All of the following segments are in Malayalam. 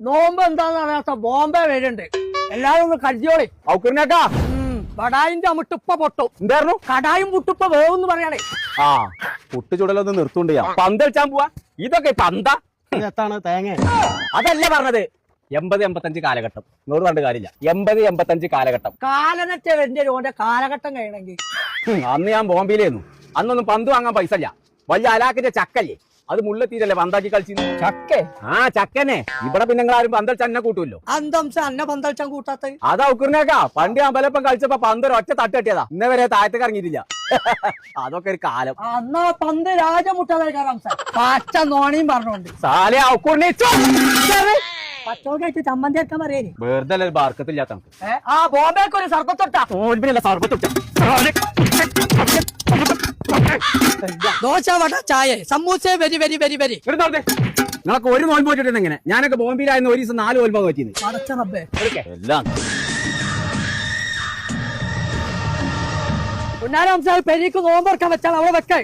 നോമ്പ് എന്താന്ന് അറിയാത്ത ബോംബെ വരുന്നുണ്ട്. എല്ലാരും ഒന്ന് കരുതിയോളി. ഔക്കറിനാക്കാ കടായിന്റെ അമിട്ടുപ്പ പൊട്ടും. എന്തായിരുന്നു കടായും പുട്ടുപ്പ വേവെന്ന് പറയണേ. ആ പുട്ട് ചുടലൊന്ന് നിർത്തുണ്ട് ഞാൻ പന്തളിച്ചാൻ പോവാ. ഇതൊക്കെ പന്ത എത്താണ് തേങ്ങ? അതല്ല പറഞ്ഞത്. 80-85 കാലഘട്ടം. 100 പറഞ്ഞ കാര്യമില്ല. 80-85 കാലഘട്ടം. കാലനറ്റ വരുന്ന ഓന്റെ കാലഘട്ടം കഴിയണമെങ്കിൽ അന്ന് ഞാൻ ബോംബെയിലായിരുന്നു. അന്നൊന്നും പന്ത് വാങ്ങാൻ പൈസ ഇല്ല. വലിയ അലാക്കിന്റെ ചക്കല്ലേ, അത് മുള്ളെത്തിയിട്ടല്ലേ പന്താക്കി കളിച്ചു. ചക്കേ ആ ചക്കനെ. ഇവിടെ പിന്നെ നിങ്ങൾ ആരും പന്തളിച്ച അന്നെ കൂട്ടുമല്ലോ. അന്തംശ അന്ന പന്തളിച്ചാൻ കൂട്ടാത്ത. അതാ ഉക്കുറിനേക്കാ പണ്ട് അമ്പലപ്പം കളിച്ചപ്പോ പന്ത് ഒറ്റ തട്ട് കെട്ടിയതാ. ഇന്നേ വരെ താഴത്തേക്ക് ഇറങ്ങിയിട്ടില്ല. അതൊക്കെ ഒരു കാലം. അന്നാ പന്ത് രാജമുട്ടാതെ പച്ച നോണിയും പറഞ്ഞോണ്ട് സാലെ പച്ചോക്കായിട്ട് ചമ്മന്തി എടുക്കാൻ പറയേ. വെറുതെ ബാർക്കത്തില്ലാത്ത ആ ബോംബെക്ക് ഒരു സർബത്തൊട്ടാ. ദോശ വട ചായ samosa very very very very. നിങ്ങളൊക്കെ ഒരു നോൽമ്പ് വെച്ചിട്ടുണ്ട് എങ്ങനെ? ഞാനൊക്കെ ബോംബെയിലായിരുന്നു ഒരു ദിവസം 4 നോൽമ്പ് വെച്ചിരുന്നു. അടച്ച റബ്ബേ. എല്ലാം പുന്നാരം പെരിക്ക് നോമ്പറക്കാൻ വെച്ചാൽ അവിടെ വെക്കേ.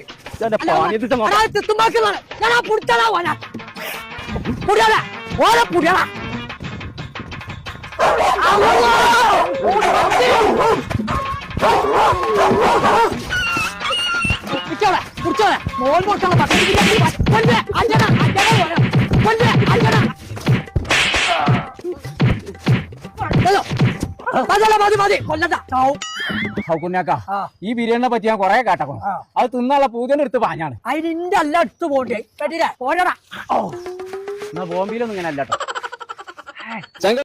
ഈ ബിരിയാണിനെ പറ്റി ഞാൻ കൊറേ കേട്ടോ. അത് തിന്നുള്ള പൂജന്റെ അടുത്ത് പാഞ്ഞാണ്. അതിന്റെ അല്ല എടുത്തു പോണ്ടേ കേട്ടില്ലേ? പോരടാ. ബോംബെയിലൊന്നും ഇങ്ങനെ അല്ലാട്ടോ.